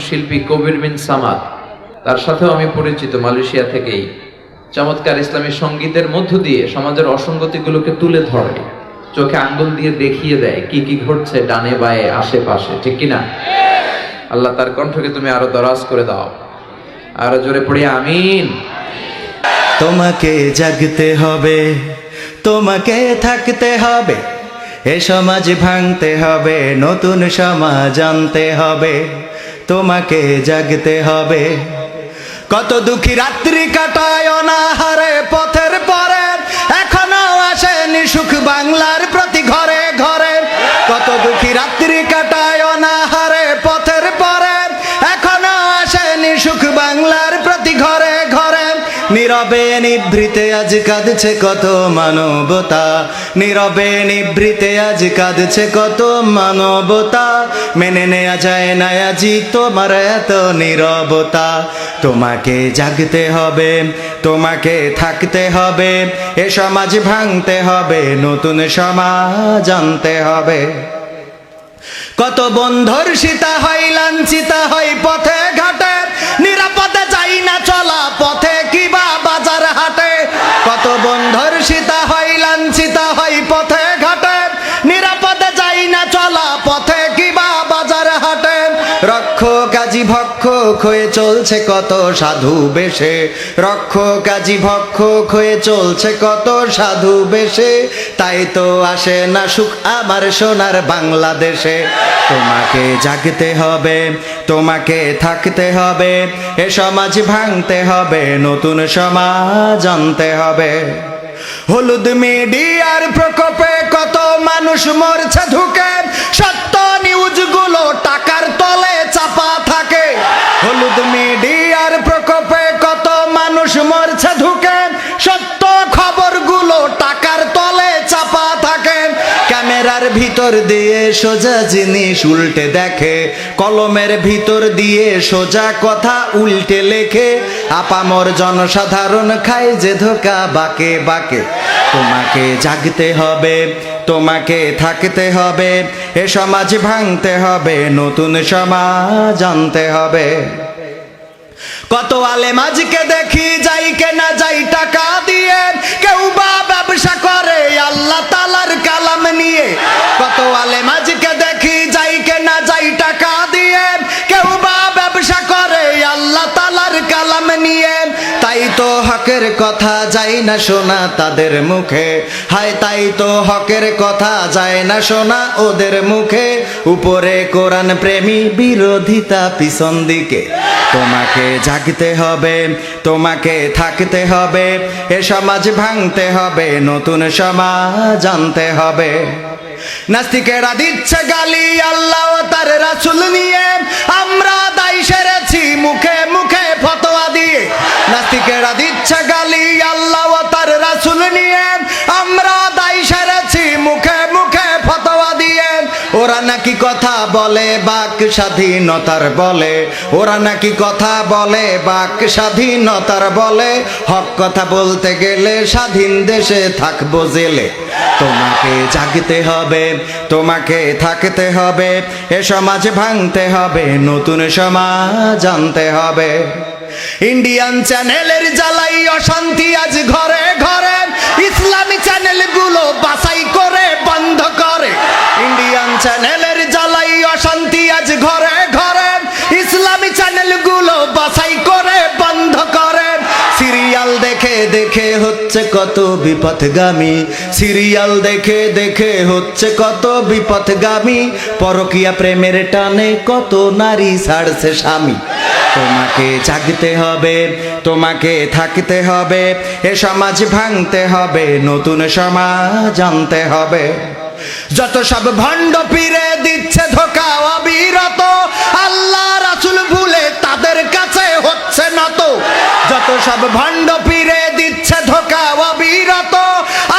শিল্পী কবির বিন সামাদ, তার সাথেও আমি পরিচিত মালয়েশিয়া থেকেই। চমৎকার ইসলামী সঙ্গীতের মধ্য দিয়ে সমাজের অসঙ্গতিগুলোকে তুলে ধরে, চোখে আঙ্গুল দিয়ে দেখিয়ে দেয় কি কি ঘটছে ডানে বায়ে আশেপাশে, ঠিক কিনা? আল্লাহ তার কণ্ঠকে তুমি আরো দরাজ করে দাও, আরো জোরে পড়ি আমিন। তোমাকে জাগতে হবে, তোমাকে থাকতে হবে, এ সমাজ ভাঙতে হবে, নতুন সমাজ আনতে হবে। তোমাকে জাগতে হবে। কত দুঃখী রাত্রি কাটায় অনাহারে পথের পরে, এখনো আসেনি সুখ বাংলার প্রতি ঘরে ঘরে। কত দুঃখী রাত্রি কাটায় অনাহারে পথের পরে, এখনো আসেনি সুখ বাংলার প্রতি ঘরে ঘরে। নীরবে নিভৃতে আজ কাঁদছে কত মানবতা, নীরবে নিভৃতে আজ কাঁদছে কত মানবতা। মেনে নেওয়া যায় না আজি তোমার এত নীরবতা। তোমাকে জাগতে হবে, তোমাকে থাকতে হবে, এ সমাজ ভাঙতে হবে, নতুন সমাজ আনতে হবে। কত বন্ধুর সীতা হয় লাঞ্ছিতা হয় পথে ঘাটে, নিরাপদে যাই না চলা পথে কিবা বাজার হাটে। কত বন্ধুর সীতা হয় লাঞ্ছিতা হয় পথে ঘাটে, নিরাপদে যাই না চলা পথে কিবা বাজার হাটে। রক্ষক আজি ভক্ষক হয়ে চলছে কত সাধু বেশে, রক্ষক আজি ভক্ষক হয়ে চলছে কত সাধু বেশে। তাই তো আসে না সুখ আমার সোনার বাংলাদেশে। তোমাকে জাগতে হবে, তোমাকে থাকতে হবে, এ সমাজ ভাঙতে হবে, নতুন সমাজ আনতে হবে। হলুদ মিডিয়ার প্রকোপে কত মানুষ মরছে ঢুকে, সত্য নিউজগুলো টাকার তলে চাপা থাকে। হলুদ মিডিয়ার প্রকোপে কত মানুষ মরছে ঢুকে, সত্য খবরগুলো টাকার তলে চাপা থাকে। ক্যামেরার ভিতর দিয়ে সোজা জিনিস উল্টে দেখে, কলমের ভিতর দিয়ে সোজা কথা উল্টে লেখে। আপামর জনসাধারণ খায় যে ধোকা বাকে বাকে। তোমাকে জাগতে হবে, তোমাকে থাকতে হবে, এ সমাজ ভাঙতে হবে, নতুন সমাজ আনতে হবে। কত আলেম আজকে দেখি যাই কেনা যাই টাকা দিয়ে, কেউ বা ব্যবসা করে আল্লাহ তাআলার কালাম নিয়ে। কত আলেম আজকে দেখি যাই কেনা যাই টাকা দিয়ে, কেউ বা ব্যবসা করে আল্লাহ তাআলার কালাম নিয়ে। তাই তো হকের কথা যায় না শোনা তাদের মুখে, হায় তাই তো হকের কথা যায় না শোনা ওদের মুখে। উপরে কোরআন প্রেমী, বিরোধিতা পিছন দিকে। তোমাকে জাগতে হবে, তোমাকে থাকতে হবে, এ সমাজ ভাঙতে হবে, নতুন সমাজ আনতে হবে। নাস্তিকেরা দিচ্ছে গালি আল্লাহ তার রাসূল নিয়ে, আমরা দায় সেরেছি মুখে মুখে ফতোয়া দিয়ে। নাস্তিকেরা দিচ্ছে গালি আল্লাহ তার রাসূল নিয়ে, আমরা দায় সেরেছি মুখে মুখে ফতোয়া দিয়ে। ওরা নাকি কথা বলে বাক স্বাধীনতার বলে, ওরা নাকি কথা বলে বাক স্বাধীনতার বলে। হক কথা বলতে গেলে স্বাধীন দেশে থাকবো জেলে। তোমাকে জাগতে হবে, তোমাকে থাকতে হবে, এ সমাজ ভাঙতে হবে, নতুন সমাজ আনতে হবে। ইন্ডিয়ান চ্যানেলের জ্বালাই অশান্তি আজ ঘরে ঘরে, ইসলামী চ্যানেলগুলো বাছাই করে বন্ধ করে। ইন্ডিয়ান চ্যানেলের জ্বালাই অশান্তি আজ ঘরে ঘরে, ইসলামী চ্যানেলগুলো বাছাই করে বন্ধ করে। সিরিয়াল দেখে দেখে হচ্ছে কত বিপথগামী, সিরিয়াল দেখে দেখে হচ্ছে কত বিপথগামী। পরকীয়া প্রেমের টানে কত নারী ছাড়ছে স্বামী। তোমাকে জাগতে হবে, তোমাকে থাকতে হবে, এ সমাজ ভাঙতে হবে, নতুন সমাজ আনতে হবে। যত সব ভণ্ড পীরে দিচ্ছে ধোকা অবিরত, আল্লাহ রাসূল ভুলে তাদের কাছে হচ্ছে নত। যত সব ভণ্ড পীরে দিচ্ছে ধোকা অবিরত,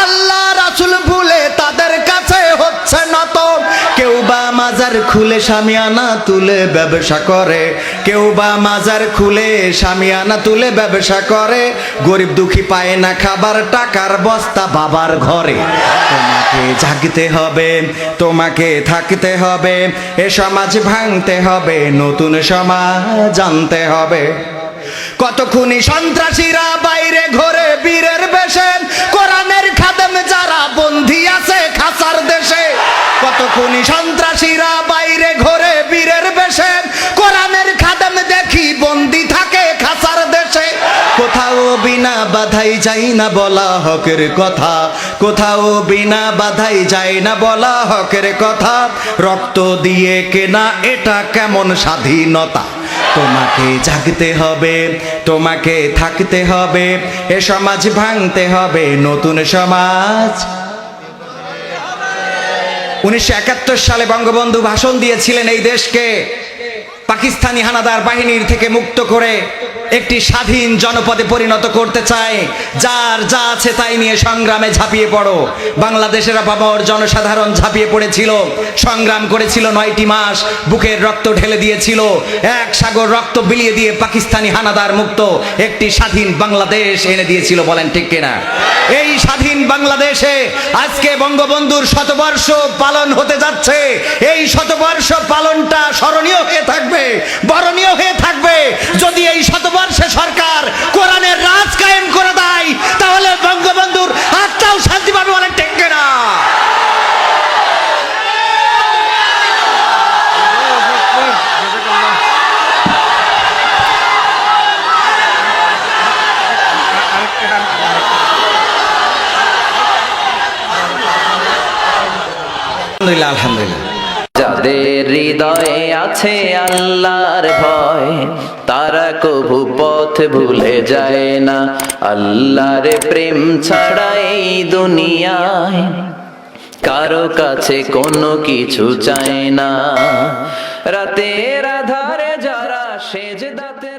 আল্লাহ রাসূল ভুলে তাদের কাছে হচ্ছে নত। কেউ বা মাজার খুলে শামিয়ানা তুলে ব্যবসা করে, কেউ বা মাজার খুলে শামিয়ানা তুলে ব্যবসা করে, গরিব দুঃখী পায় না খাবার, টাকার বস্তা বাবার ঘরে। তোমাকে জাগতে হবে, তোমাকে থাকতে হবে, এ সমাজ ভাঙতে হবে, নতুন সমাজ আনতে হবে। কত খুনি সন্ত্রাসীরা বাইরে ঘোরে বীরের বেশে, কোরআনের খাদেম যারা বন্দী আছে খাসার দেশে। কত খুনি সন্ত্রাসীরা বাইরে ঘোরে বীরের বেশে, কোরআনের খাদেম দেখি বন্দী থাকে খাসার দেশে। কোথাও বিনা বাধাই যাই না বলা হকের কথা, কোথাও বিনা বাধাই যায় না বলা হকের কথা। রক্ত দিয়ে কেনা এটা কেমন স্বাধীনতা? তোমাকে জাগতে হবে, তোমাকে থাকতে হবে, এ সমাজ ভাঙতে হবে, নতুন সমাজ। 1971 সালে বঙ্গবন্ধু ভাষণ দিয়েছিলেন এই দেশকে পাকিস্তানি হানাদার বাহিনীর থেকে মুক্ত করে একটি স্বাধীন জনপদে পরিণত করতে চায়। যার যা আছে তাই নিয়ে সংগ্রামে ঝাঁপিয়ে পড়ো। বাংলাদেশের আপামর জনসাধারণ ঝাঁপিয়ে পড়েছিল, সংগ্রাম করেছিল 9টি মাস, বুকের রক্ত ঢেলে দিয়েছিল, এক সাগর রক্ত বিলিয়ে দিয়ে পাকিস্তানি হানাদার মুক্ত একটি স্বাধীন বাংলাদেশ এনে দিয়েছিল। বলেন ঠিক কিনা? এই স্বাধীন বাংলাদেশে আজকে বঙ্গবন্ধুর শতবর্ষ পালন হতে যাচ্ছে। এই শতবর্ষ পালনটা স্মরণীয় হয়ে থাকবে, বরণীয় হয়ে থাকবে যদি এই শতবর্ষে সরকার কোরআনের রাজ কায়েম করে দেয়, তাহলে বঙ্গবন্ধুর আত্মাও শান্তি পাবে। বলেন ঠিক কিনা? আলহামদুলিল্লাহ, আলহামদুলিল্লাহ। যাদের হৃদয়ে আছে আল্লাহর ভয়, তারা কভু পথ ভুলে যায় না। আল্লাহর প্রেম ছাড়া এই দুনিয়ায় কারো কাছে কোনো কিছু চায় না। রাতের আধারে যারা সেজদাতে